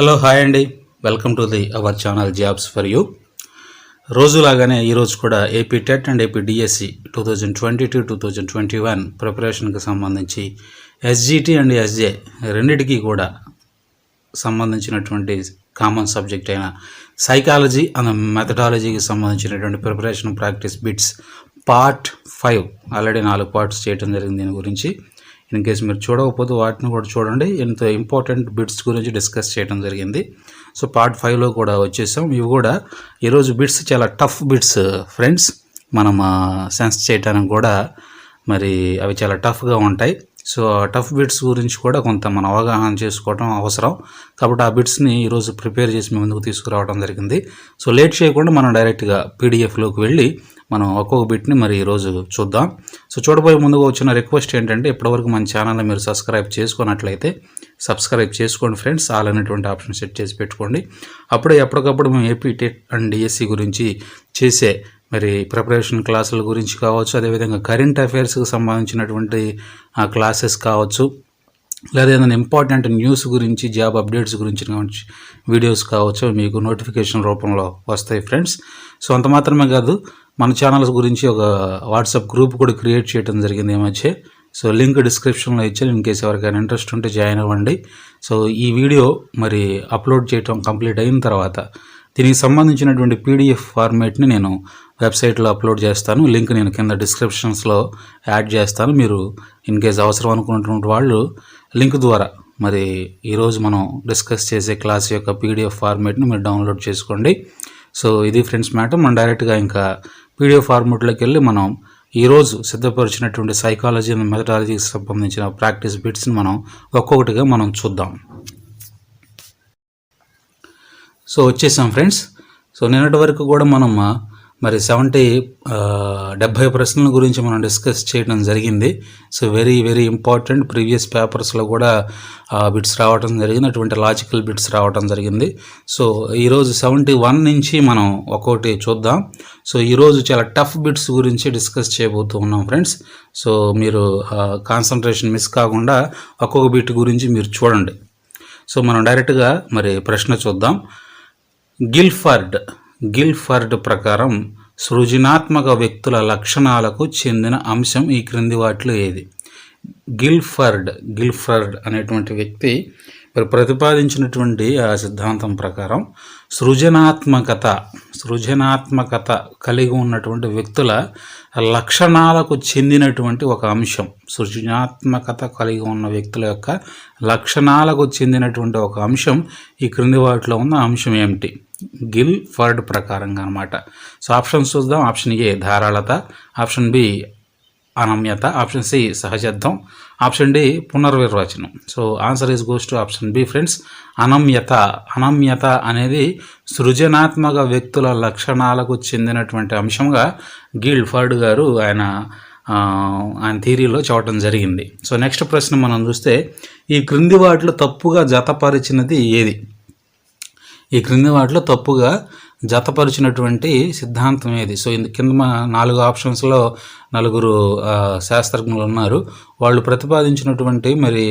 Hello hi అండి, welcome to our channel jobs for you. రోజులాగానే ఈరోజు కూడా AP TET and AP DSC 2020-2021 ప్రిపరేషన్కి సంబంధించి ఎస్జిటి అండ్ ఎస్జే రెండిటికి కూడా సంబంధించినటువంటి కామన్ సబ్జెక్ట్ అయిన సైకాలజీ అండ్ మెథడాలజీకి సంబంధించినటువంటి preparation practice bits part 5 already 4 parts చేయడం జరిగింది. దీని గురించి ఇన్ కేసు మీరు చూడకపోతే వాటిని కూడా చూడండి. ఇంత ఇంపార్టెంట్ బిట్స్ గురించి డిస్కస్ చేయడం జరిగింది. సో పార్ట్ 5లో కూడా వచ్చేసాం. ఇవి కూడా ఈరోజు బిట్స్ చాలా టఫ్ బిట్స్ ఫ్రెండ్స్. మనం సెన్స్ చేయడానికి కూడా మరి అవి చాలా టఫ్గా ఉంటాయి. సో ఆ టఫ్ బిట్స్ గురించి కూడా కొంత మనం అవగాహన చేసుకోవడం అవసరం. కాబట్టి ఆ బిట్స్ని ఈరోజు ప్రిపేర్ చేసి మీ ముందుకు తీసుకురావడం జరిగింది. సో లేట్ చేయకుండా మనం డైరెక్ట్గా పీడిఎఫ్లోకి వెళ్ళి మనం ఒక్కొక్క బిట్ని మరి ఈరోజు చూద్దాం. సో చూడబోయే ముందుగా వచ్చిన రిక్వెస్ట్ ఏంటంటే, ఇప్పటివరకు మన ఛానల్ని మీరు సబ్స్క్రైబ్ చేసుకున్నట్లయితే సబ్స్క్రైబ్ చేసుకోండి ఫ్రెండ్స్. ఆల్ అనేటువంటి ఆప్షన్ సెట్ చేసి పెట్టుకోండి. అప్పుడే ఎప్పటికప్పుడు మేము ఏపీ టెట్ అండ్ డిఎస్సి గురించి చేసే మరి ప్రిపరేషన్ క్లాసుల గురించి కావచ్చు, అదేవిధంగా కరెంట్ అఫైర్స్కి సంబంధించినటువంటి క్లాసెస్ కావచ్చు, లేదా ఏదైనా ఇంపార్టెంట్ న్యూస్ గురించి, జాబ్ అప్డేట్స్ గురించి వీడియోస్ కావచ్చు, మీకు నోటిఫికేషన్ రూపంలో వస్తాయి ఫ్రెండ్స్. సో అంత మాత్రమే కాదు, మన ఛానల్స్ గురించి ఒక వాట్సాప్ గ్రూప్ కూడా క్రియేట్ చేయడం జరిగింది ఈ మధ్య. సో లింక్ డిస్క్రిప్షన్లో ఇచ్చాను. ఇన్ కేసు ఎవరికైనా ఇంట్రెస్ట్ ఉంటే జాయిన్ అవ్వండి. సో ఈ వీడియో మరి అప్లోడ్ చేయటం కంప్లీట్ అయిన తర్వాత దీనికి సంబంధించినటువంటి పీడిఎఫ్ ఫార్మేట్ని నేను వెబ్సైట్లో అప్లోడ్ చేస్తాను. లింక్ నేను కింద డిస్క్రిప్షన్స్లో యాడ్ చేస్తాను. మీరు ఇన్ కేసు అవసరం అనుకున్నటువంటి వాళ్ళు లింక్ ద్వారా మరి ఈరోజు మనం డిస్కస్ చేసే క్లాస్ యొక్క పీడిఎఫ్ ఫార్మేట్ని మీరు డౌన్లోడ్ చేసుకోండి. సో ఇది ఫ్రెండ్స్ మ్యాటర్. మనం డైరెక్ట్గా ఇంకా పీడిఎఫ్ ఫార్మేట్లోకి వెళ్ళి మనం ఈరోజు సిద్ధపరిచినటువంటి సైకాలజీ అండ్ మెథడాలజీకి సంబంధించిన ప్రాక్టీస్ బిట్స్ని మనం ఒక్కొక్కటిగా మనం చూద్దాం. సో వచ్చేసాం ఫ్రెండ్స్. సో నిన్నటి వరకు కూడా మనం మరి 70 ప్రశ్నల గురించి మనం డిస్కస్ చేయడం జరిగింది. So very very important. Previous పేపర్స్లో కూడా బిట్స్ రావడం జరిగింది, అటువంటి లాజికల్ బిట్స్ రావడం జరిగింది. సో ఈరోజు 71 నుంచి మనం ఒక్కొక్కటి చూద్దాం. సో ఈరోజు చాలా టఫ్ బిట్స్ గురించి డిస్కస్ చేయబోతూ ఉన్నాం ఫ్రెండ్స్. సో మీరు కాన్సన్ట్రేషన్ మిస్ కాకుండా ఒక్కొక్క బిట్ గురించి మీరు చూడండి. సో మనం డైరెక్ట్గా మరి ప్రశ్న చూద్దాం. గిల్ఫర్డ్ ప్రకారం సృజనాత్మక వ్యక్తుల లక్షణాలకు చెందిన అంశం ఈ క్రింది వాటిలో ఏది? గిల్ఫర్డ్ అనేటువంటి వ్యక్తి ప్రతిపాదించినటువంటి ఆ సిద్ధాంతం ప్రకారం సృజనాత్మకత కలిగి ఉన్నటువంటి వ్యక్తుల లక్షణాలకు చెందినటువంటి ఒక అంశం. సృజనాత్మకత కలిగి ఉన్న వ్యక్తుల యొక్క లక్షణాలకు చెందినటువంటి ఒక అంశం ఈ క్రింది వాటిలో ఉన్న అంశం ఏమిటి? గిల్ఫర్డ్ ప్రకారంగా అనమాట. సో ఆప్షన్స్ చూద్దాం. ఆప్షన్ ఏ ధారాళత, ఆప్షన్ బి అనమ్యత, ఆప్షన్ సి సహజత్వం, ఆప్షన్ డి పునర్విర్వచనం. So answer is goes to option B friends, అనమ్యత అనేది సృజనాత్మక వ్యక్తుల లక్షణాలకు చెందినటువంటి అంశంగా గిల్ఫర్డ్ గారు ఆయన థియరీలో చెప్పడం జరిగింది. సో నెక్స్ట్ ప్రశ్న మనం చూస్తే, ఈ క్రింది వాటిలో తప్పుగా జతపరిచినది ఏది? ఈ క్రింది వాటిలో తప్పుగా జతపరిచినటువంటి సిద్ధాంతం ఏది? సో కింద 4 ఆప్షన్స్లో 4 శాస్త్రజ్ఞులు ఉన్నారు. వాళ్ళు ప్రతిపాదించినటువంటి మరి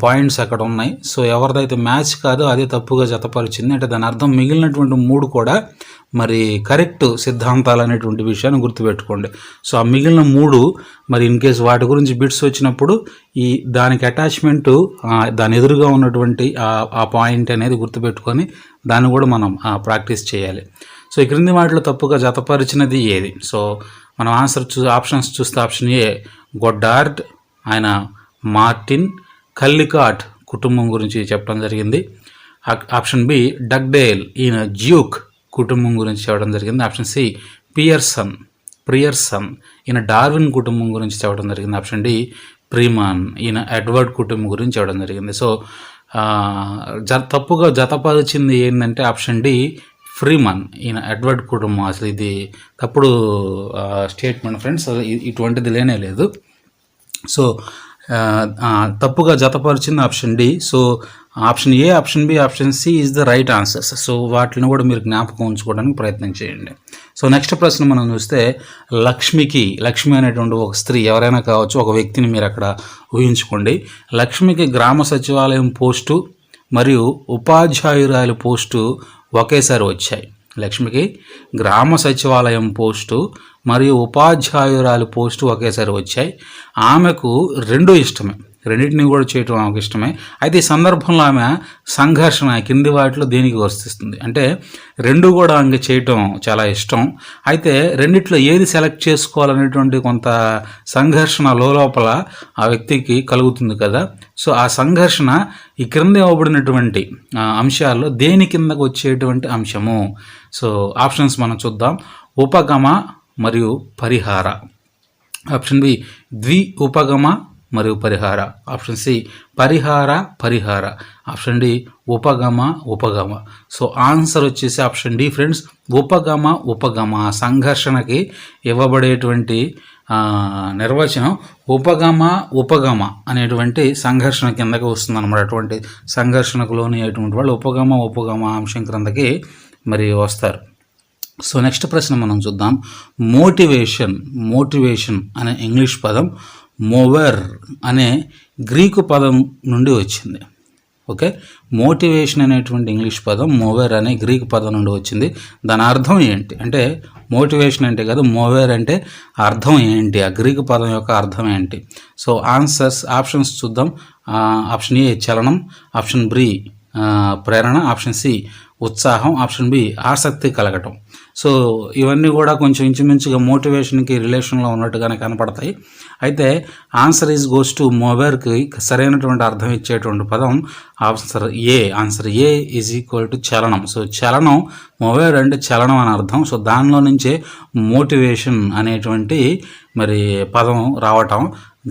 పాయింట్స్ అక్కడ ఉన్నాయి. సో ఎవరిదైతే మ్యాచ్ కాదో అదే తప్పుగా జతపరిచింది అంటే దాని అర్థం మిగిలినటువంటి 3 కూడా మరి కరెక్ట్ సిద్ధాంతాలు అనేటువంటి విషయాన్ని గుర్తుపెట్టుకోండి. సో ఆ మిగిలిన 3 మరి ఇన్ కేసు వాటి గురించి బిట్స్ వచ్చినప్పుడు దానికి అటాచ్మెంటు దాని ఎదురుగా ఉన్నటువంటి ఆ పాయింట్ అనేది గుర్తుపెట్టుకొని దాన్ని కూడా మనం ప్రాక్టీస్ చేయాలి. సో ఈ క్రింది వాటిలో తప్పుగా జతపరిచినది ఏది? సో మనం ఆప్షన్స్ చూస్తే ఆప్షన్ ఏ గొడ్డార్డ్, ఆయన మార్టిన్ కల్లికాట్ కుటుంబం గురించి చెప్పడం జరిగింది. ఆప్షన్ బి డగ్డేల్, ఈయన జ్యూక్ కుటుంబం గురించి చెప్పడం జరిగింది. ఆప్షన్ సి ప్రియర్సన్, ఈయన డార్విన్ కుటుంబం గురించి చెప్పడం జరిగింది. ఆప్షన్ డి ప్రీమాన్, ఈయన ఎడ్వర్డ్ కుటుంబం గురించి చెప్పడం జరిగింది. సో తప్పుగా జతపరిచింది ఏంటంటే ఆప్షన్ డి ఫ్రీమన్, ఈయన ఎడ్వర్డ్ కుటుంబం. అసలు ఇది తప్పుడు స్టేట్మెంట్ ఫ్రెండ్స్, ఇటువంటిది లేనే లేదు. సో తప్పుగా జతపరిచింది option D. So option A, option B, option C is the right answers. So వాటిని కూడా మీరు జ్ఞాపకం ఉంచుకోవడానికి ప్రయత్నం చేయండి. సో నెక్స్ట్ ప్రశ్న మనం చూస్తే, లక్ష్మి అనేటువంటి ఒక స్త్రీ, ఎవరైనా కావచ్చు, ఒక వ్యక్తిని మీరు అక్కడ ఊహించుకోండి. లక్ష్మికి గ్రామ సచివాలయం పోస్టు మరియు ఉపాధ్యాయురాలి పోస్టు ఒకేసారి వచ్చాయి. లక్ష్మికి గ్రామ సచివాలయం పోస్టు మరియు ఉపాధ్యాయురాలి పోస్టు ఒకేసారి వచ్చాయి. ఆమెకు రెండు ఇష్టమే, రెండింటిని కూడా చేయటం ఆమెకు ఇష్టమే. అయితే ఈ సందర్భంలో ఆమె సంఘర్షణ కింది వాటిలో దేనికి వర్తిస్తుంది అంటే రెండు కూడా ఆమె చేయటం చాలా ఇష్టం. అయితే రెండిట్లో ఏది సెలెక్ట్ చేసుకోవాలనేటువంటి కొంత సంఘర్షణ లోపల ఆ వ్యక్తికి కలుగుతుంది కదా. సో ఆ సంఘర్షణ ఈ క్రింద ఇవ్వబడినటువంటి అంశాల్లో దేని కిందకు వచ్చేటువంటి అంశము. సో ఆప్షన్స్ మనం చూద్దాం. ఉపగమ మరియు పరిహార. ఆప్షన్ బి ద్వి ఉపగమ మరియు పరిహార. ఆప్షన్ సి పరిహార పరిహార. ఆప్షన్ డి ఉపగమ ఉపగమ. సో ఆన్సర్ వచ్చేసి ఆప్షన్ డి ఫ్రెండ్స్, ఉపగమ ఉపగమ. సంఘర్షణకి ఇవ్వబడేటువంటి నిర్వచనం ఉపగమ ఉపగమ అనేటువంటి సంఘర్షణ కిందకి వస్తుంది అన్నమాట. అటువంటి సంఘర్షణకు లోని అటువంటి వాళ్ళు ఉపగమ ఉపగమ అంశం క్రిందకి మరి వస్తారు. సో నెక్స్ట్ ప్రశ్న మనం చూద్దాం. మోటివేషన్ అనే ఇంగ్లీష్ పదం మోవెర్ అనే గ్రీకు పదం నుండి వచ్చింది. ఓకే, మోటివేషన్ అనేటువంటి ఇంగ్లీష్ పదం మోవెర్ అనే గ్రీకు పదం నుండి వచ్చింది. దాని అర్థం ఏంటి అంటే మోటివేషన్ అంటే కాదు, మోవెర్ అంటే అర్థం ఏంటి, ఆ గ్రీకు పదం యొక్క అర్థం ఏంటి. సో ఆప్షన్స్ చూద్దాం. ఆప్షన్ ఏ చలనం, ఆప్షన్ బి ప్రేరణ, ఆప్షన్ సి ఉత్సాహం, ఆప్షన్ బి ఆసక్తి కలగటం. సో ఇవన్నీ కూడా కొంచెం ఇంచుమించుగా మోటివేషన్కి రిలేషన్లో ఉన్నట్టుగానే కనపడతాయి. అయితే ఆన్సర్ గోస్ టు మోవెర్కి సరైనటువంటి అర్థం ఇచ్చేటువంటి పదం answer A is equal to చలనం. సో చలనం, మోవెర్ అంటే చలనం అని అర్థం. సో దానిలో నుంచే మోటివేషన్ అనేటువంటి మరి పదం రావటం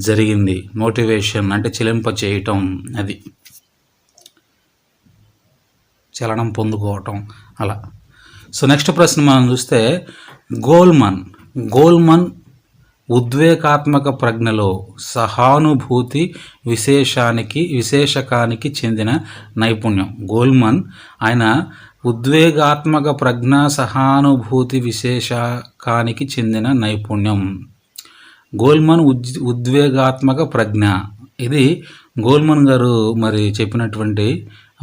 జరిగింది. మోటివేషన్ అంటే చెలింప చేయటం, అది చలనం పొందుకోవటం అలా. సో నెక్స్ట్ ప్రశ్న మనం చూస్తే గోల్మన్ ఉద్వేగాత్మక ప్రజ్ఞలో సహానుభూతి విశేషకానికి చెందిన నైపుణ్యం. గోల్మన్ ఆయన ఉద్వేగాత్మక ప్రజ్ఞ సహానుభూతి విశేషకానికి చెందిన నైపుణ్యం. గోల్మన్ ఉద్వేగాత్మక ప్రజ్ఞ, ఇది గోల్మన్ గారు మరి చెప్పినటువంటి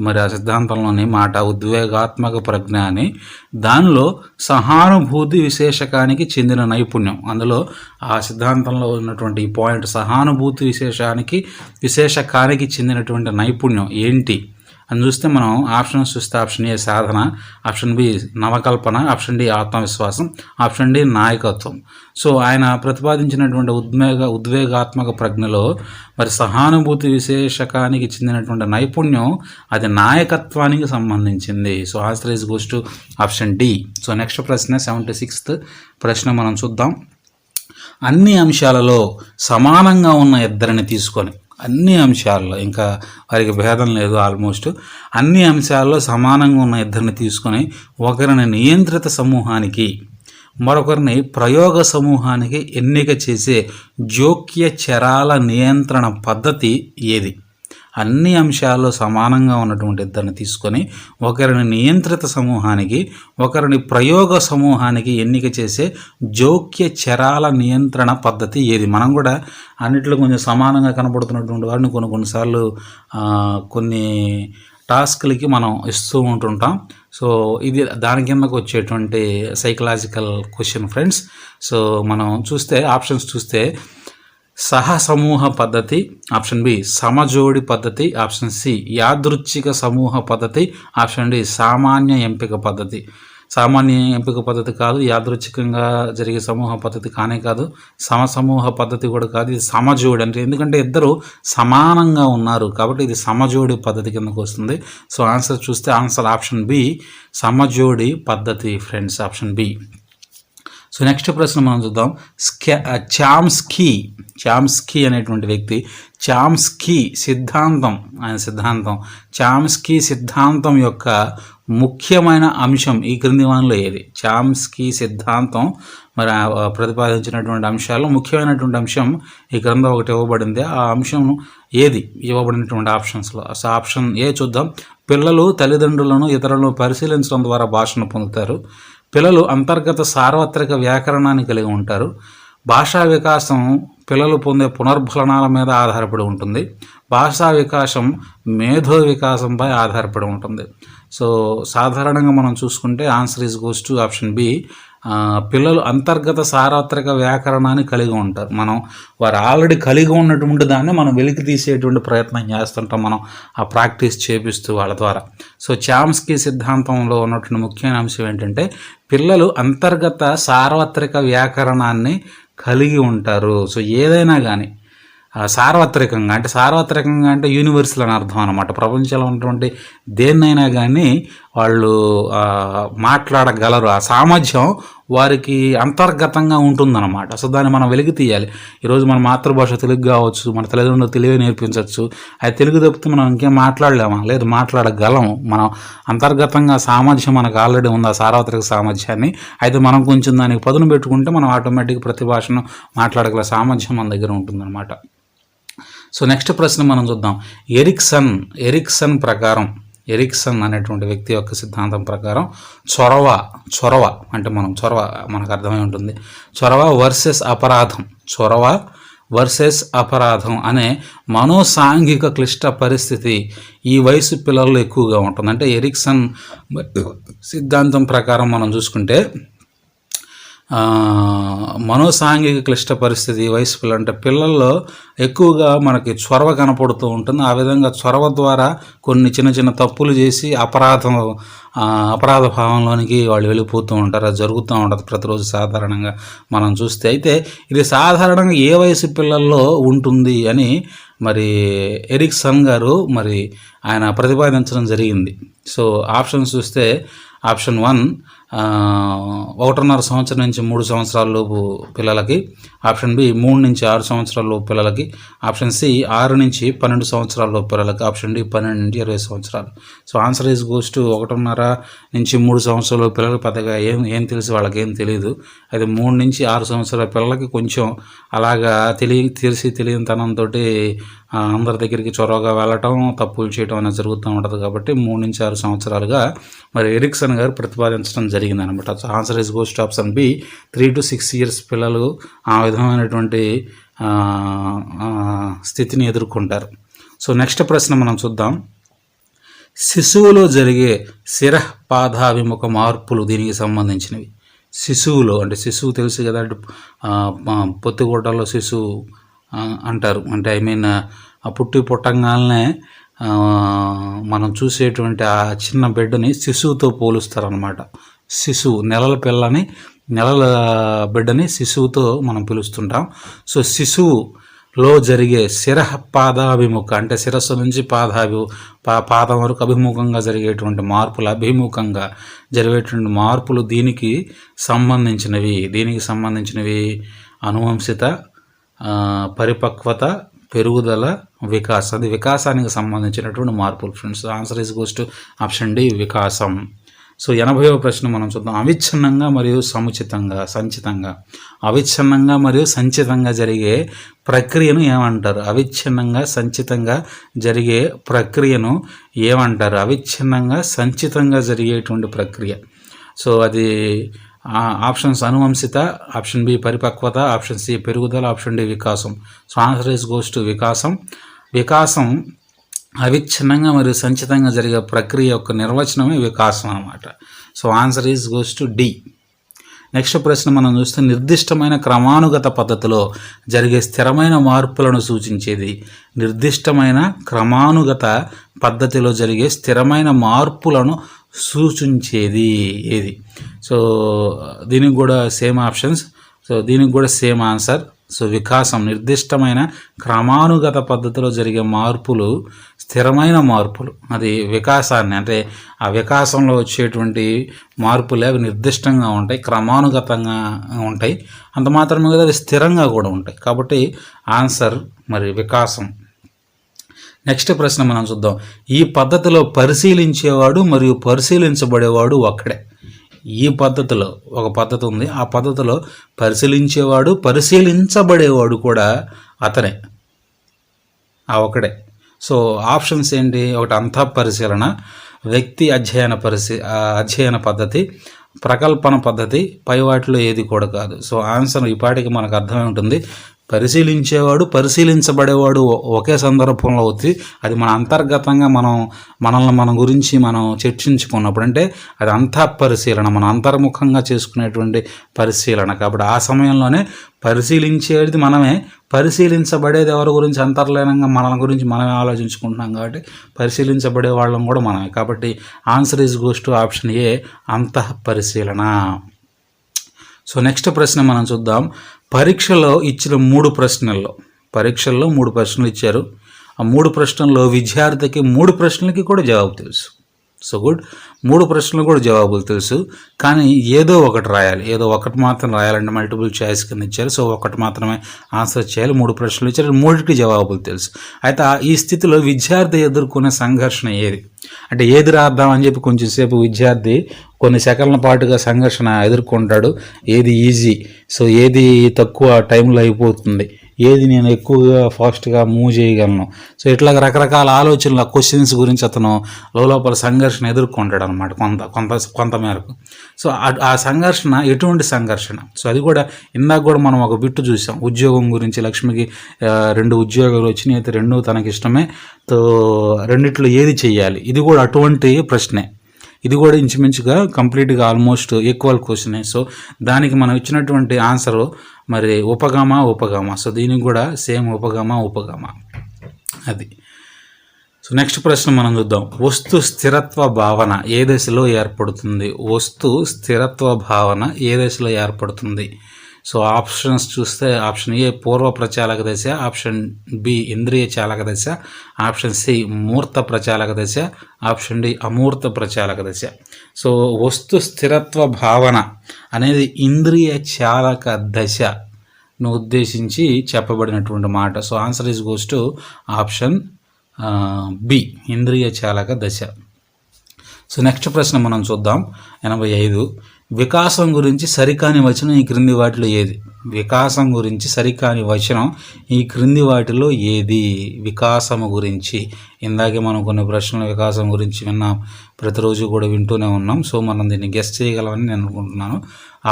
మరి ఆ సిద్ధాంతంలోని మాట ఉద్వేగాత్మక ప్రజ్ఞ అని. దానిలో సహానుభూతి విశేషకానికి చెందిన నైపుణ్యం, అందులో ఆ సిద్ధాంతంలో ఉన్నటువంటి ఈ పాయింట్ సహానుభూతి విశేషకానికి చెందినటువంటి నైపుణ్యం ఏంటి అని చూస్తే మనం ఆప్షన్స్ చూస్తే ఆప్షన్ ఏ సాధన, ఆప్షన్ బి నవకల్పన, ఆప్షన్ డి ఆత్మవిశ్వాసం, ఆప్షన్ డి నాయకత్వం. సో ఆయన ప్రతిపాదించినటువంటి ఉద్వేగాత్మక ప్రజ్ఞలో మరి సహానుభూతి విశేషకానికి చెందినటువంటి నైపుణ్యం అది నాయకత్వానికి సంబంధించింది. So answer goes to option D. So next ప్రశ్న 76th ప్రశ్న మనం చూద్దాం. అన్ని అంశాలలో సమానంగా ఉన్న ఇద్దరిని తీసుకొని, అన్ని అంశాల్లో ఇంకా వారికి భేదం లేదు, ఆల్మోస్ట్ అన్ని అంశాల్లో సమానంగా ఉన్న ఇద్దరిని తీసుకొని ఒకరిని నియంత్రిత సమూహానికి మరొకరిని ప్రయోగ సమూహానికి ఎన్నిక చేసే జోక్య చరాల నియంత్రణ పద్ధతి ఏది? అన్ని అంశాల్లో సమానంగా ఉన్నటువంటి ఇద్దరిని తీసుకొని ఒకరిని నియంత్రిత సమూహానికి ఒకరిని ప్రయోగ సమూహానికి ఎన్నిక చేసే జోక్య చరాల నియంత్రణ పద్ధతి ఏది? మనం కూడా అన్నిట్లో కొంచెం సమానంగా కనబడుతున్నటువంటి వారిని కొన్నిసార్లు కొన్ని టాస్క్లకి మనం ఇస్తూ ఉంటుంటాం. సో ఇది దాని కిందకు వచ్చేటువంటి సైకలాజికల్ క్వశ్చన్ ఫ్రెండ్స్. సో మనం చూస్తే ఆప్షన్స్ చూస్తే సహసమూహ పద్ధతి, ఆప్షన్ బి సమజోడి పద్ధతి, ఆప్షన్ సి యాదృచ్ఛిక సమూహ పద్ధతి, ఆప్షన్ డి సామాన్య ఎంపిక పద్ధతి. సామాన్య ఎంపిక పద్ధతి కాదు, యాదృచ్ఛికంగా జరిగే సమూహ పద్ధతి కానే కాదు, సమసమూహ పద్ధతి కూడా కాదు, ఇది సమజోడి. అంటే ఎందుకంటే ఇద్దరు సమానంగా ఉన్నారు కాబట్టి ఇది సమజోడి పద్ధతి కిందకు వస్తుంది. సో ఆన్సర్ చూస్తే ఆన్సర్ ఆప్షన్ బి సమజోడి పద్ధతి friends, option B. So next ప్రశ్న మనం చూద్దాం. చామ్స్కీ అనేటువంటి వ్యక్తి చామ్స్కీ సిద్ధాంతం యొక్క ముఖ్యమైన అంశం ఈ క్రింది వానిలో ఏది? చామ్స్కీ సిద్ధాంతం మరి ప్రతిపాదించినటువంటి అంశాల్లో ముఖ్యమైనటువంటి అంశం ఈ క్రింద ఒకటి ఇవ్వబడింది. ఆ అంశం ఏది ఇవ్వబడినటువంటి ఆప్షన్స్లో? సో ఆప్షన్ ఏ చూద్దాం. పిల్లలు తల్లిదండ్రులను ఇతరులను పరిశీలించడం ద్వారా భాషను పొందుతారు. పిల్లలు అంతర్గత సార్వత్రిక వ్యాకరణాన్ని కలిగి ఉంటారు. భాషా వికాసం పిల్లలు పొందే పునర్ఫలనాల మీద ఆధారపడి ఉంటుంది. భాషా వికాసం మేధో వికాసంపై ఆధారపడి ఉంటుంది. సో సాధారణంగా మనం చూసుకుంటే answer is goes to option B. పిల్లలు అంతర్గత సార్వత్రిక వ్యాకరణాన్ని కలిగి ఉంటారు. వారు ఆల్రెడీ కలిగి ఉన్నటువంటి దాన్ని మనం వెలికి తీసేటువంటి ప్రయత్నం చేస్తుంటాం, మనం ఆ ప్రాక్టీస్ చేపిస్తూ వాళ్ళ ద్వారా. సో చామ్స్కీ సిద్ధాంతంలో ఉన్నటువంటి ముఖ్యమైన అంశం ఏంటంటే పిల్లలు అంతర్గత సార్వత్రిక వ్యాకరణాన్ని కలిగి ఉంటారు. సో ఏదైనా కానీ సార్వత్రికంగా అంటే యూనివర్సల్ అని అర్థం అనమాట. ప్రపంచంలో ఉన్నటువంటి దేన్నైనా కానీ వాళ్ళు మాట్లాడగలరు. ఆ సామర్థ్యం వారికి అంతర్గతంగా ఉంటుందన్నమాట. సో దాన్ని మనం వెలికి తీయాలి. ఈరోజు మన మాతృభాష తెలుగు కావచ్చు, మన తల్లిదండ్రులు తెలివి నేర్పించవచ్చు. అది తెలుగు తప్పితే మనం ఇంకేం మాట్లాడలేమా? లేదు, మాట్లాడగలము. మనం అంతర్గతంగా సామర్థ్యం మనకు ఆల్రెడీ ఉంది, ఆ సార్వత్రిక సామర్థ్యాన్ని. అయితే మనం కొంచెం దానికి పదును పెట్టుకుంటే మనం ఆటోమేటిక్గా ప్రతి భాషను మాట్లాడగల సామర్థ్యం మన దగ్గర ఉంటుందన్నమాట. సో నెక్స్ట్ ప్రశ్న మనం చూద్దాం. ఎరిక్సన్ ప్రకారం, ఎరిక్సన్ అనేటువంటి వ్యక్తి యొక్క సిద్ధాంతం ప్రకారం చొరవ అంటే మనకు అర్థమై ఉంటుంది. చొరవ వర్సెస్ అపరాధం అనే మనోసాంఘిక క్లిష్ట పరిస్థితి ఈ వయసు పిల్లల్లో ఎక్కువగా ఉంటుంది. అంటే ఎరిక్సన్ సిద్ధాంతం ప్రకారం మనం చూసుకుంటే మనోసాంఘిక క్లిష్ట పరిస్థితి వయసు పిల్లలు అంటే పిల్లల్లో ఎక్కువగా మనకి చొరవ కనపడుతూ ఉంటుంది. ఆ విధంగా చొరవ ద్వారా కొన్ని చిన్న తప్పులు చేసి అపరాధ భావంలోనికి వాళ్ళు వెళ్ళిపోతూ ఉంటారు. అది జరుగుతూ ఉంటుంది ప్రతిరోజు సాధారణంగా మనం చూస్తే. అయితే ఇది సాధారణంగా ఏ వయసు పిల్లల్లో ఉంటుంది అని మరి ఎరిక్సన్ గారు ఆయన ప్రతిపాదించడం జరిగింది. సో ఆప్షన్స్ చూస్తే ఆప్షన్ 1 1.5 సంవత్సరం నుంచి 3 సంవత్సరాల లోపు పిల్లలకి, ఆప్షన్ బి 3 నుంచి 6 సంవత్సరాల లోపు పిల్లలకి, ఆప్షన్ సి 6 నుంచి 12 సంవత్సరాల లోపు పిల్లలకి, ఆప్షన్ డి 12 నుంచి 20 సంవత్సరాలు. So answer is goes to 1.5 నుంచి 3 సంవత్సరాల పిల్లలకి పెద్దగా ఏం తెలిసి వాళ్ళకి ఏం తెలియదు. అయితే 3 నుంచి 6 సంవత్సరాల పిల్లలకి కొంచెం అలాగా తెలియని తనంతో అందరి దగ్గరికి చొరవగా వెళ్ళటం, తప్పులు చేయటం అనేది జరుగుతూ ఉంటుంది. కాబట్టి 3 నుంచి 6 సంవత్సరాలుగా మరి ఎరిక్సన్ గారు ప్రతిపాదించడం జరిగింది అనమాట. So answer is goes to option B. 3 to 6 years పిల్లలు ఆ విధమైనటువంటి స్థితిని ఎదుర్కొంటారు. సో నెక్స్ట్ ప్రశ్న మనం చూద్దాం. శిశువులో జరిగే శిరఃపాదాభిముఖ మార్పులు దీనికి సంబంధించినవి. శిశువులో అంటే శిశువు తెలుసు కదా, అంటే పొత్తిగుడ్డలో శిశువు అంటారు. అంటే పుట్టంగానే మనం చూసేటువంటి ఆ చిన్న బిడ్డని శిశువుతో పోలుస్తారనమాట. శిశువు నెలల బిడ్డని శిశువుతో మనం పిలుస్తుంటాం. సో శిశువులో జరిగే శిరఃపాదాభిముఖ అంటే శిరస్సు నుంచి పాదం వరకు అభిముఖంగా జరిగేటువంటి మార్పులు, అభిముఖంగా జరిగేటువంటి మార్పులు దీనికి సంబంధించినవి అనువంశిత, పరిపక్వత, పెరుగుదల, వికాసం. అది వికాసానికి సంబంధించినటువంటి మార్పులు friends. Answer is goes to option D, వికాసం. సో 80వ ప్రశ్న మనం చూద్దాం. అవిచ్ఛిన్నంగా మరియు సంచితంగా జరిగే ప్రక్రియను ఏమంటారు? అవిచ్ఛిన్నంగా సంచితంగా జరిగే ప్రక్రియను ఏమంటారు? అవిచ్ఛిన్నంగా సంచితంగా జరిగేటువంటి ప్రక్రియ. సో అది ఆప్షన్స్ అనువంశిత, ఆప్షన్ బి పరిపక్వత, ఆప్షన్ సి పెరుగుదల, ఆప్షన్ డి వికాసం. So answer is goes to వికాసం అవిచ్ఛిన్నంగా మరియు సంచితంగా జరిగే ప్రక్రియ యొక్క నిర్వచనమే వికాసం అన్నమాట. So answer is goes to D. Next ప్రశ్న మనం చూస్తే నిర్దిష్టమైన క్రమానుగత పద్ధతిలో జరిగే స్థిరమైన మార్పులను సూచించేది. నిర్దిష్టమైన క్రమానుగత పద్ధతిలో జరిగే స్థిరమైన మార్పులను సూచించేది ఏది? సో దీనికి కూడా సేమ్ ఆప్షన్స్. సో దీనికి కూడా సేమ్ ఆన్సర్. సో వికాసం. నిర్దిష్టమైన క్రమానుగత పద్ధతిలో జరిగే మార్పులు స్థిరమైన మార్పులు. అది వికాసాన్ని అంటే ఆ వికాసంలో వచ్చేటువంటి మార్పులే అవి నిర్దిష్టంగా ఉంటాయి, క్రమానుగతంగా ఉంటాయి. అంత మాత్రమే కదా అవి స్థిరంగా కూడా ఉంటాయి. కాబట్టి ఆన్సర్ వికాసం. నెక్స్ట్ ప్రశ్న మనం చూద్దాం. ఈ పద్ధతిలో పరిశీలించేవాడు మరియు పరిశీలించబడేవాడు ఒక్కడే. ఈ పద్ధతిలో ఒక పద్ధతి ఉంది. ఆ పద్ధతిలో పరిశీలించేవాడు, పరిశీలించబడేవాడు కూడా అతనే, ఒకడే. సో ఆప్షన్స్ ఏంటి? ఒకటి అంతఃపరిశీలన, వ్యక్తి అధ్యయన పద్ధతి, ప్రకల్పన పద్ధతి, పై వాటిలో ఏది కూడా కాదు. సో ఆన్సర్ ఈ పాటికి మనకు అర్థమై ఉంటుంది. పరిశీలించేవాడు పరిశీలించబడేవాడు ఒకే సందర్భంలో అవుతుంది. అది మన అంతర్గతంగా మన గురించి మనం చర్చించుకున్నప్పుడు, అంటే అది అంతా పరిశీలన, మన అంతర్ముఖంగా చేసుకునేటువంటి పరిశీలన. కాబట్టి ఆ సమయంలోనే పరిశీలించేది మనమే, పరిశీలించబడేది ఎవరి గురించి అంతర్లీనంగా మన గురించి మనమే ఆలోచించుకుంటున్నాం. కాబట్టి పరిశీలించబడే వాళ్ళం కూడా మనమే. కాబట్టి answer is goes to option A, అంతః పరిశీలన. సో నెక్స్ట్ ప్రశ్న మనం చూద్దాం. పరీక్షలో ఇచ్చిన 3 ప్రశ్నలు ఇచ్చారు. ఆ 3 ప్రశ్నల్లో విద్యార్థికి 3 ప్రశ్నలకి కూడా జవాబు తెలుసు. సో గుడ్, 3 ప్రశ్నలు కూడా జవాబులు తెలుసు, కానీ ఏదో ఒకటి రాయాలి. ఏదో ఒకటి మాత్రం రాయాలంటే మల్టిపుల్ చాయిస్ కింద ఇచ్చారు. సో ఒకటి మాత్రమే ఆన్సర్ చేయాలి. 3 ప్రశ్నలు ఇచ్చారు, 3కి జవాబులు తెలుసు. అయితే ఈ స్థితిలో విద్యార్థి ఎదుర్కొనే సంఘర్షణ ఏది? అంటే ఏది రాద్దామని చెప్పి కొంచెంసేపు విద్యార్థి కొన్ని సెకండ్ల పాటుగా సంఘర్షణ ఎదుర్కొంటాడు. ఏది ఈజీ, సో ఏది తక్కువ టైంలో అయిపోతుంది, ఏది నేను ఎక్కువగా ఫాస్ట్గా మూవ్ చేయగలను, సో ఇట్లా రకరకాల ఆలోచనల క్వశ్చన్స్ గురించి అతను లోపల సంఘర్షణ ఎదుర్కొంటాడు అనమాట కొంత మేరకు. సో ఆ సంఘర్షణ ఎటువంటి సంఘర్షణ? సో అది కూడా ఇందాక కూడా మనం ఒక బిట్టు చూసాం, ఉద్యోగం గురించి. లక్ష్మికి 2 ఉద్యోగాలు వచ్చినాయి, అయితే 2 తనకి ఇష్టమే, తో రెండిట్లో ఏది చెయ్యాలి? ఇది కూడా అటువంటి ప్రశ్నే. ఇది కూడా ఇంచుమించుగా కంప్లీట్గా ఆల్మోస్ట్ ఈక్వల్ క్వశ్చనే. సో దానికి మనం ఇచ్చినటువంటి ఆన్సరు మరి ఉపగమ. సో దీనికి కూడా సేమ్ ఉపగమ అది. సో నెక్స్ట్ ప్రశ్న మనం చూద్దాం. వస్తు స్థిరత్వ భావన ఏ దశలో ఏర్పడుతుంది? వస్తు స్థిరత్వ భావన ఏ దశలో ఏర్పడుతుంది? సో ఆప్షన్స్ చూస్తే ఆప్షన్ ఏ పూర్వ ప్రచాలక దశ, ఆప్షన్ బి ఇంద్రియ చాలక దశ, ఆప్షన్ సి మూర్త ప్రచాలక దశ, ఆప్షన్ డి అమూర్త ప్రచాలక దశ. సో వస్తు స్థిరత్వ భావన అనేది ఇంద్రియ చాలక దశను ఉద్దేశించి చెప్పబడినటువంటి మాట. So answer is goes to option B, ఇంద్రియ చాలక దశ. సో నెక్స్ట్ ప్రశ్న మనం చూద్దాం. 85. వికాసం గురించి సరికాని వచనం ఈ క్రింది వాటిలో ఏది? వికాసం గురించి సరికాని వచనం ఈ క్రింది వాటిలో ఏది? వికాసము గురించి ఇందాకే మనం కొన్ని ప్రశ్నలు వికాసం గురించి విన్నాం, ప్రతిరోజు కూడా వింటూనే ఉన్నాం. సో మనం దీన్ని గెస్ చేయగలమని నేను అనుకుంటున్నాను.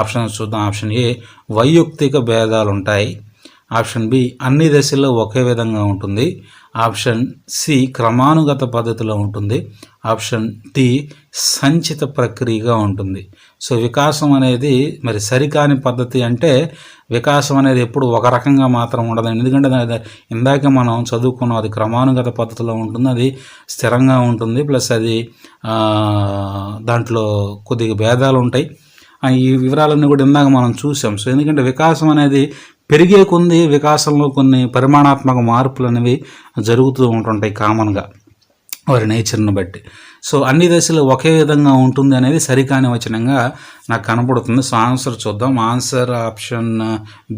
ఆప్షన్ చూద్దాం. ఆప్షన్ ఏ వైయక్తిక భేదాలు ఉంటాయి, ఆప్షన్ బి అన్ని దశల్లో ఒకే విధంగా ఉంటుంది, ఆప్షన్ సి క్రమానుగత పద్ధతిలో ఉంటుంది, ఆప్షన్ డి సంచిత ప్రక్రియగా ఉంటుంది. సో వికాసం అనేది మరి సరికాని పద్ధతి. అంటే వికాసం అనేది ఎప్పుడు ఒక రకంగా మాత్రం ఉండదు, ఎందుకంటే ఇందాక మనం చదువుకున్నాం, అది క్రమానుగత పద్ధతిలో ఉంటుంది, అది స్థిరంగా ఉంటుంది, ప్లస్ అది దాంట్లో కొద్దిగా భేదాలు ఉంటాయి. ఈ వివరాలన్నీ కూడా ఇందాక మనం చూసాం. సో ఎందుకంటే వికాసం అనేది పెరిగే కొంది వికాసంలో కొన్ని పరిమాణాత్మక మార్పులు అనేవి జరుగుతూ ఉంటుంటాయి కామన్గా వారి నేచర్ని బట్టి. సో అన్ని దశలు ఒకే విధంగా ఉంటుంది అనేది సరికాని వచనంగా నాకు కనపడుతుంది. సో ఆన్సర్ చూద్దాం. ఆన్సర్ ఆప్షన్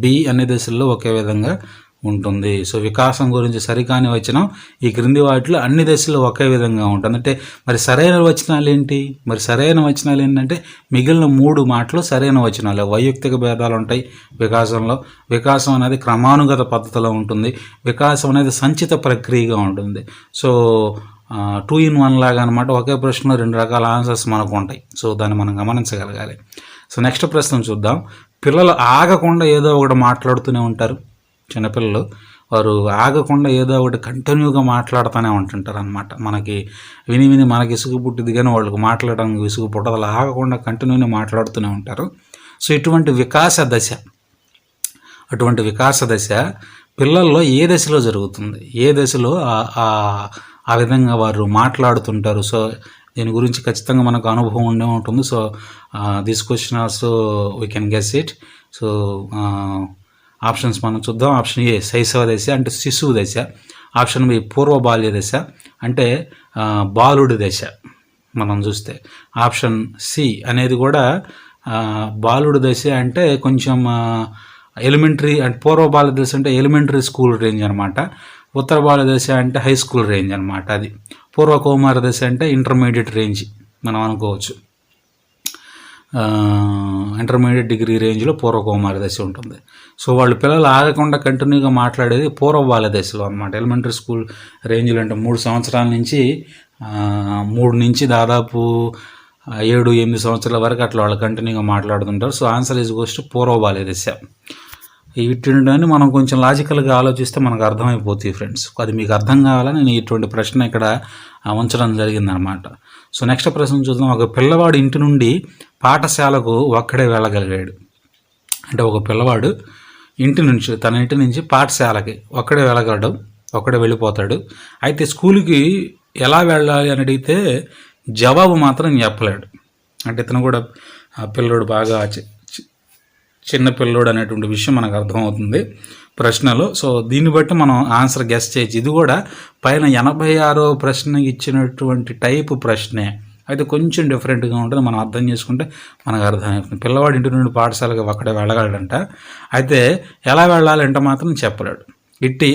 బి, అన్ని దశల్లో ఒకే విధంగా ఉంటుంది. సో వికాసం గురించి సరికాని వచనం ఈ క్రింది వాటిలో అన్ని దశల్లో ఒకే విధంగా ఉంటుంది. అంటే మరి సరైన వచనాలు ఏంటి? మరి సరైన వచనాలు ఏంటంటే మిగిలిన 3 మాటలు సరైన వచనాలు. వైయక్తిక భేదాలు ఉంటాయి వికాసంలో, వికాసం అనేది క్రమానుగత పద్ధతిలో ఉంటుంది, వికాసం అనేది సంచిత ప్రక్రియగా ఉంటుంది. సో 2 in 1 లాగా అనమాట. ఒకే ప్రశ్నలో 2 రకాల ఆన్సర్స్ మనకు ఉంటాయి. సో దాన్ని మనం గమనించగలగాలి. సో నెక్స్ట్ ప్రశ్న చూద్దాం. పిల్లలు ఆగకుండా ఏదో ఒకటి మాట్లాడుతూనే ఉంటారు. చిన్నపిల్లలు వారు ఆగకుండా ఏదో ఒకటి కంటిన్యూగా మాట్లాడుతూనే ఉంటుంటారు అనమాట. మనకి విని మనకి విసుగు పుట్టింది, కానీ వాళ్ళకి మాట్లాడడానికి విసుగు పుట్టదు. అలా ఆగకుండా కంటిన్యూగా మాట్లాడుతూనే ఉంటారు. సో అటువంటి వికాస దశ పిల్లల్లో ఏ దశలో జరుగుతుంది? ఏ దశలో ఆ విధంగా వారు మాట్లాడుతుంటారు? సో దీని గురించి ఖచ్చితంగా మనకు అనుభవం ఉండే ఉంటుంది. So this question also we can guess it. So options మనం చూద్దాం. ఆప్షన్ ఏ శైశవ దశ అంటే శిశువు దశ, ఆప్షన్ బి పూర్వ బాల్య దశ అంటే బాలుడి దశ మనం చూస్తే, ఆప్షన్ సి అనేది కూడా బాలుడి దశ అంటే కొంచెం ఎలిమెంటరీ, అంటే పూర్వ బాల్య దశ అంటే ఎలిమెంటరీ స్కూల్ రేంజ్ అనమాట, ఉత్తర బాల్య దశ అంటే హై స్కూల్ రేంజ్ అనమాట. అది పూర్వ కౌమార దశ అంటే ఇంటర్మీడియట్ రేంజ్ మనం అనుకోవచ్చు. ఇంటర్మీడియట్ డిగ్రీ రేంజ్లో పూర్వ కౌమార దశ ఉంటుంది. సో వాళ్ళు పిల్లలు ఆగకుండా కంటిన్యూగా మాట్లాడేది పూర్వ బాల్య దశలో అనమాట. ఎలిమెంటరీ స్కూల్ రేంజ్లో అంటే 3 సంవత్సరాల నుంచి 3 నుంచి దాదాపు 7-8 సంవత్సరాల వరకు అట్లా వాళ్ళు కంటిన్యూగా మాట్లాడుతుంటారు. So answer is goes to పూర్వ బాల్య దశ. వీటిని మనం కొంచెం లాజికల్గా ఆలోచిస్తే మనకు అర్థమైపోతాయి ఫ్రెండ్స్. అది మీకు అర్థం కావాలని నేను ఇటువంటి ప్రశ్న ఇక్కడ ఉంచడం జరిగిందనమాట. సో నెక్స్ట్ ప్రశ్న చూద్దాం. ఒక పిల్లవాడు ఇంటి నుండి పాఠశాలకు ఒక్కడే వెళ్ళగలిగాడు. అంటే ఒక పిల్లవాడు తన ఇంటి నుంచి పాఠశాలకి ఒక్కడే వెళ్ళగలడు, ఒక్కడే వెళ్ళిపోతాడు. అయితే స్కూల్కి ఎలా వెళ్ళాలి అని అడిగితే జవాబు మాత్రం చెప్పలేడు. అంటే ఇతను కూడా పిల్లోడు బాగా చిన్న పిల్లోడు అనేటువంటి విషయం మనకు అర్థమవుతుంది ప్రశ్నలో. సో దీన్ని బట్టి మనం ఆన్సర్ గెస్ చేయొచ్చు. ఇది కూడా పైన 86వ ప్రశ్న ఇచ్చినటువంటి టైపు ప్రశ్నే, అయితే కొంచెం డిఫరెంట్గా ఉంటుంది. మనం అర్థం చేసుకుంటే మనకు అర్థమవుతుంది. పిల్లవాడు ఇంటి నుండి పాఠశాలకు అక్కడే వెళ్ళగలడంట, అయితే ఎలా వెళ్ళాలంటే మాత్రం చెప్పలేడు. ఇట్టి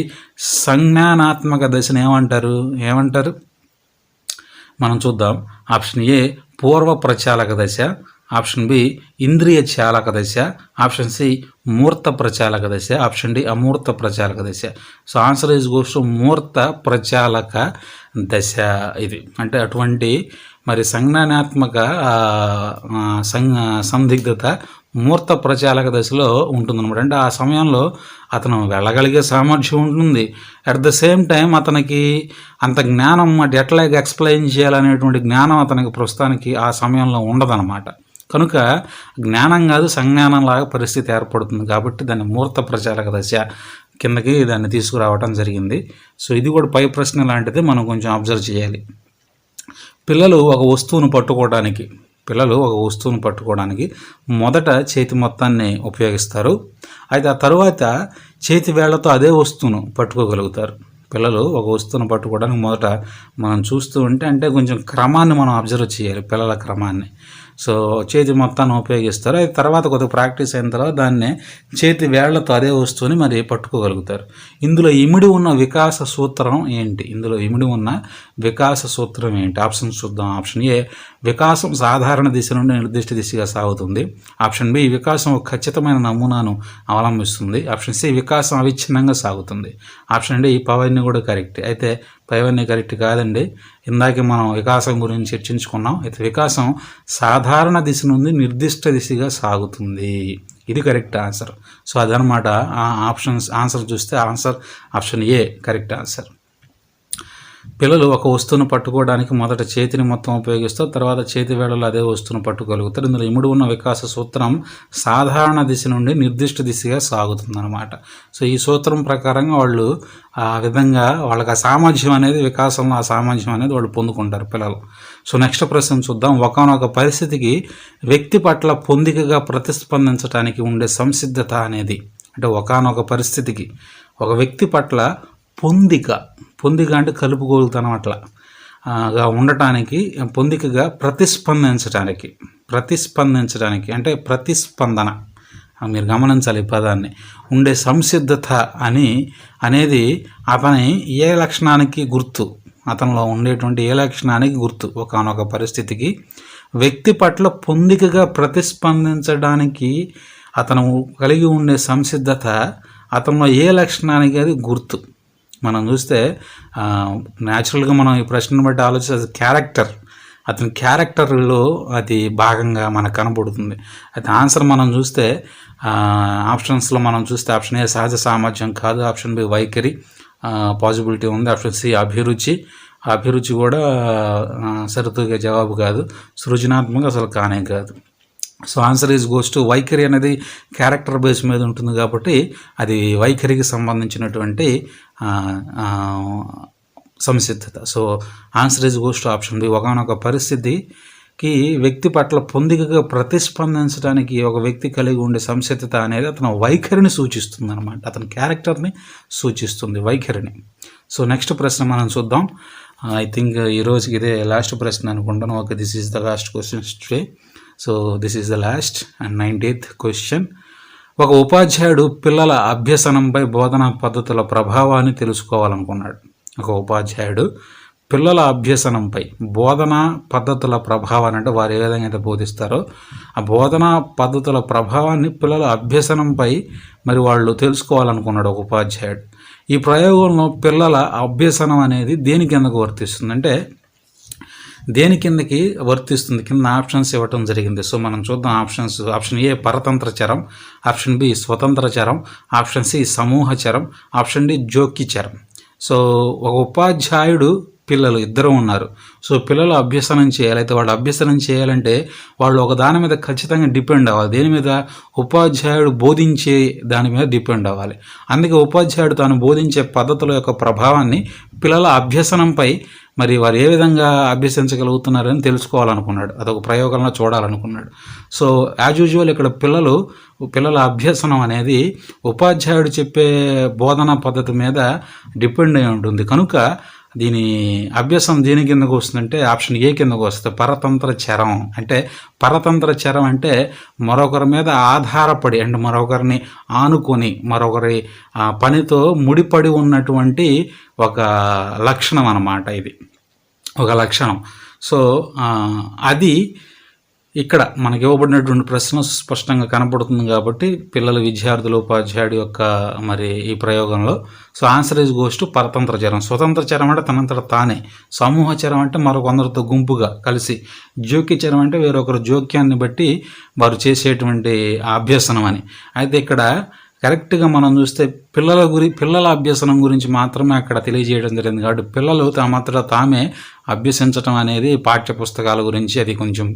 సంజ్ఞానాత్మక దశను ఏమంటారు మనం చూద్దాం. ఆప్షన్ ఏ పూర్వ ప్రచాలక దశ, ఆప్షన్ బి ఇంద్రియ చాలక దశ, ఆప్షన్ సి మూర్త ప్రచాలక దశ, ఆప్షన్ డి అమూర్త ప్రచాలక దశ. So answer is goes to మూర్త ప్రచాలక దశ. ఇది అంటే అటువంటి మరి సంజ్ఞానాత్మక సందిగ్ధత మూర్త ప్రచాలక దశలో ఉంటుందన్నమాట. అంటే ఆ సమయంలో అతను వెళ్ళగలిగే సామర్థ్యం ఉంటుంది, అట్ ద సేమ్ టైం అతనికి అంత జ్ఞానం ఎట్లాగా ఎక్స్ప్లెయిన్ చేయాలనేటువంటి జ్ఞానం అతనికి ప్రస్తుతానికి ఆ సమయంలో ఉండదన్నమాట. కనుక జ్ఞానం కాదు సంజ్ఞానంలాగా పరిస్థితి ఏర్పడుతుంది. కాబట్టి దాన్ని మూర్త ప్రచాలక దశ కిందకి దాన్ని తీసుకురావటం జరిగింది. సో ఇది కూడా పై ప్రశ్న లాంటిది, మనం కొంచెం అబ్జర్వ్ చేయాలి. పిల్లలు ఒక వస్తువును పట్టుకోవడానికి మొదట చేతి మొత్తాన్ని ఉపయోగిస్తారు. అయితే ఆ తరువాత చేతి వేళ్లతో అదే వస్తువును పట్టుకోగలుగుతారు. పిల్లలు ఒక వస్తువును పట్టుకోవడానికి మొదట మనం చూస్తూ ఉంటే అంటే కొంచెం క్రమాన్ని మనం అబ్జర్వ్ చేయాలి, పిల్లల క్రమాన్ని. సో చేతి మొత్తాన్ని ఉపయోగిస్తారు. అయితే తర్వాత కొద్దిగా ప్రాక్టీస్ అయిన తర్వాత దాన్నే చేతి వేళ్లతో అదే వస్తువుని మరి పట్టుకోగలుగుతారు. ఇందులో ఇమిడి ఉన్న వికాస సూత్రం ఏంటి? ఆప్షన్ చూద్దాం. ఆప్షన్ ఏ వికాసం సాధారణ దిశ నుండి నిర్దిష్ట దిశగా సాగుతుంది. ఆప్షన్ బి వికాసం ఒక ఖచ్చితమైన నమూనాను అవలంబిస్తుంది. ఆప్షన్ సి వికాసం అవిచ్ఛిన్నంగా సాగుతుంది. ఆప్షన్ డి పవన్నీ కూడా కరెక్ట్. అయితే పైవన్నీ కరెక్ట్ కాదండి. ఇందాకే మనం వికాసం గురించి చర్చించుకున్నాం. అయితే వికాసం సాధారణ దిశ నుండి నిర్దిష్ట దిశగా సాగుతుంది, ఇది కరెక్ట్ ఆన్సర్. సో అదనమాట ఆన్సర్ చూస్తే ఆప్షన్ ఏ కరెక్ట్ ఆన్సర్. పిల్లలు ఒక వస్తువును పట్టుకోవడానికి మొదట చేతిని మొత్తం ఉపయోగిస్తారు, తర్వాత చేతి వేళలో అదే వస్తువును పట్టుకోగలుగుతారు. ఇందులో ఇముడు ఉన్న వికాస సూత్రం సాధారణ దిశ నుండి నిర్దిష్ట దిశగా సాగుతుందన్నమాట. సో ఈ సూత్రం ప్రకారంగా వాళ్ళు ఆ విధంగా వాళ్ళకి ఆ సామర్థ్యం అనేది వికాసంలో ఆ సామర్థ్యం అనేది వాళ్ళు పొందుకుంటారు పిల్లలు. సో నెక్స్ట్ ప్రశ్న చూద్దాం. ఒకానొక పరిస్థితికి వ్యక్తి పట్ల పొందికగా ప్రతిస్పందించడానికి ఉండే సంసిద్ధత అనేది, అంటే ఒకానొక పరిస్థితికి ఒక వ్యక్తి పట్ల పొందిక అంటే కలుపుకోలుతనం అట్లాగా ఉండటానికి, పొందికగా ప్రతిస్పందించడానికి అంటే ప్రతిస్పందన, మీరు గమనించాలి ఈ పదాన్ని. ఉండే సంసిద్ధత అనేది అతని ఏ లక్షణానికి గుర్తు, అతనిలో ఉండేటువంటి ఏ లక్షణానికి గుర్తు. ఒకానొక పరిస్థితికి వ్యక్తి పట్ల పొందికగా ప్రతిస్పందించడానికి అతను కలిగి ఉండే సంసిద్ధత అతనిలో ఏ లక్షణానికి అది గుర్తు. మనం చూస్తే న్యాచురల్గా మనం ఈ ప్రశ్నను బట్టి ఆలోచిస్తే క్యారెక్టర్, అతని క్యారెక్టర్లో అది భాగంగా మనకు కనబడుతుంది. అయితే ఆన్సర్ మనం చూస్తే ఆప్షన్స్లో మనం చూస్తే ఆప్షన్ ఏ సహజ సామర్థ్యం కాదు, ఆప్షన్ బి వైఖరి పాసిబిలిటీ ఉంది, ఆప్షన్ సి అభిరుచి కూడా సరితూగే జవాబు కాదు, సృజనాత్మక అసలు కానే కాదు. So answer is goes to వైఖరి అనేది క్యారెక్టర్ బేస్ మీద ఉంటుంది కాబట్టి అది వైఖరికి సంబంధించినటువంటి సంసిద్ధత. So answer is goes to option B. ఒకనొక పరిస్థితికి వ్యక్తి పట్ల పొందికగా ప్రతిస్పందించడానికి ఒక వ్యక్తి కలిగి ఉండే సంసిద్ధత అనేది అతని వైఖరిని సూచిస్తుంది అనమాట, అతని క్యారెక్టర్ని సూచిస్తుంది, వైఖరిని. సో నెక్స్ట్ ప్రశ్న మనం చూద్దాం. ఐ థింక్ ఈరోజుకి ఇదే లాస్ట్ ప్రశ్న అనుకుంటాను. Okay, this is the last questions today. So this is the last and 90th question. ఒక ఉపాధ్యాయుడు పిల్లల అభ్యసనంపై బోధనా పద్ధతుల ప్రభావాన్ని తెలుసుకోవాలనుకున్నాడు. ఒక ఉపాధ్యాయుడు పిల్లల అభ్యసనంపై బోధనా పద్ధతుల ప్రభావాన్ని, అంటే వారు ఏ విధంగా అయితే బోధిస్తారో ఆ బోధనా పద్ధతుల ప్రభావాన్ని పిల్లల అభ్యసనంపై మరి వాళ్ళు తెలుసుకోవాలనుకున్నాడు ఒక ఉపాధ్యాయుడు. ఈ ప్రయోగంలో పిల్లల అభ్యసనం అనేది దేని కిందకు వర్తిస్తుంది అంటే దేని కిందకి వర్తిస్తుంది కింద ఆప్షన్స్ ఇవ్వటం జరిగింది. సో మనం చూద్దాం ఆప్షన్స్. ఆప్షన్ ఏ పరతంత్ర చరం, ఆప్షన్ బి స్వతంత్ర చరం, ఆప్షన్ సి సమూహ చరం, ఆప్షన్ డి జోక్య చరం. సో ఒక ఉపాధ్యాయుడు పిల్లలు ఇద్దరు ఉన్నారు. సో పిల్లలు అభ్యసనం చేయాలి. అయితే వాళ్ళు అభ్యసనం చేయాలంటే వాళ్ళు ఒక దాని మీద ఖచ్చితంగా డిపెండ్ అవ్వాలి. దేని మీద? ఉపాధ్యాయుడు బోధించే దాని మీద డిపెండ్ అవ్వాలి. అందుకే ఉపాధ్యాయుడు తాను బోధించే పద్ధతుల యొక్క ప్రభావాన్ని పిల్లల అభ్యసనంపై మరి వారు ఏ విధంగా అభ్యసించగలుగుతున్నారని తెలుసుకోవాలనుకున్నాడు. అదొక ప్రయోగంలో చూడాలనుకున్నాడు. సో యాజ్ యూజువల్ ఇక్కడ పిల్లల అభ్యసనం అనేది ఉపాధ్యాయుడు చెప్పే బోధనా పద్ధతి మీద డిపెండ్ అయి ఉంటుంది. కనుక దీని అభ్యాసం దేని కిందకు వస్తుందంటే ఆప్షన్ ఏ కిందకు వస్తుంది, పరతంత్ర చరం. అంటే పరతంత్ర చరం అంటే మరొకరి మీద ఆధారపడి అంటే మరొకరిని ఆనుకొని మరొకరి పనితో ముడిపడి ఉన్నటువంటి ఒక లక్షణం అన్నమాట. ఇది ఒక లక్షణం. సో అది ఇక్కడ మనకి ఇవ్వబడినటువంటి ప్రశ్న స్పష్టంగా కనపడుతుంది కాబట్టి పిల్లల విద్యార్థులు ఉపాధ్యాయుడు యొక్క మరి ఈ ప్రయోగంలో so answer is goes to పరతంత్ర చరం. స్వతంత్ర చరం అంటే తనంతట తానే, సమూహ చరం అంటే మరొకొందరితో గుంపుగా కలిసి, జోక్య చరం అంటే వేరొకరు జోక్యాన్ని బట్టి వారు చేసేటువంటి అభ్యసనం అని. అయితే ఇక్కడ కరెక్ట్గా మనం చూస్తే పిల్లల అభ్యసనం గురించి మాత్రమే అక్కడ తెలియజేయడం జరిగింది. కాబట్టి పిల్లలు తమంతటా తామే అభ్యసించడం అనేది పాఠ్యపుస్తకాల గురించి అది కొంచెం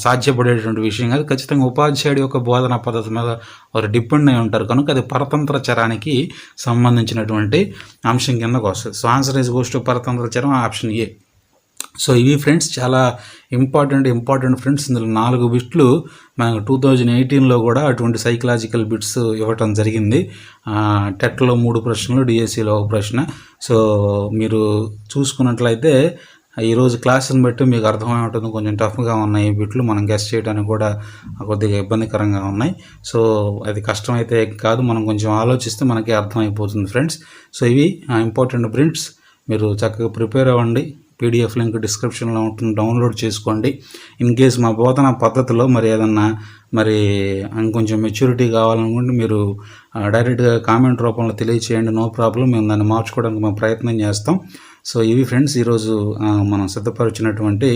సాధ్యపడేటువంటి విషయం కాదు. ఖచ్చితంగా ఉపాధ్యాయుడి యొక్క బోధనా పద్ధతి మీద వారు డిపెండ్ అయి ఉంటారు. కనుక అది పరతంత్ర చరానికి సంబంధించినటువంటి అంశం కిందకు వస్తుంది. So answer is goes to పరతంత్ర చరం, ఆప్షన్ ఏ. సో ఇవి ఫ్రెండ్స్ చాలా ఇంపార్టెంట్ ఫ్రెండ్స్. ఇందులో 4 బిట్లు మనకు 2018లో కూడా అటువంటి సైకలాజికల్ బిట్స్ ఇవ్వటం జరిగింది. టెట్లో 3 ప్రశ్నలు, డిఎస్సిలో 1 ప్రశ్న. సో మీరు చూసుకున్నట్లయితే ఈరోజు క్లాస్ని బట్టి మీకు అర్థమై ఉంటుంది. కొంచెం టఫ్గా ఉన్నాయి ఈ బిట్లు, మనం గెస్ చేయడానికి కూడా కొద్దిగా ఇబ్బందికరంగా ఉన్నాయి. సో అది కష్టమైతే కాదు, మనం కొంచెం ఆలోచిస్తే మనకి అర్థమైపోతుంది ఫ్రెండ్స్. సో ఇవి ఇంపార్టెంట్ బిట్స్. మీరు చక్కగా ప్రిపేర్ అవ్వండి. పీడిఎఫ్ లింక్ డిస్క్రిప్షన్లో ఉంటుంది, డౌన్లోడ్ చేసుకోండి. ఇన్ కేస్ మా బోధన పద్ధతిలో మరి ఏదన్నా మరి ఇంకొంచెం మెచ్యూరిటీ కావాలనుకుంటే మీరు డైరెక్ట్గా కామెంట్ రూపంలో తెలియచేయండి. నో ప్రాబ్లం, మేము దాన్ని మార్చుకోవడానికి మేము ప్రయత్నం చేస్తాం. సో ఇవి ఫ్రెండ్స్ ఈరోజు మనం సిద్ధపరిచినటువంటి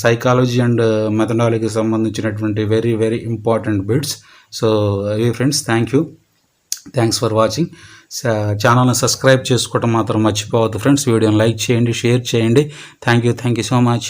సైకాలజీ అండ్ మెథడాలజీకి సంబంధించినటువంటి వెరీ ఇంపార్టెంట్ బిట్స్. సో ఇవి ఫ్రెండ్స్, థ్యాంక్స్ ఫర్ వాచింగ్. ఛానల్ని సబ్స్క్రైబ్ చేసుకోవడం మాత్రం మర్చిపోవద్దు ఫ్రెండ్స్. వీడియోని లైక్ చేయండి, షేర్ చేయండి. Thank you so much.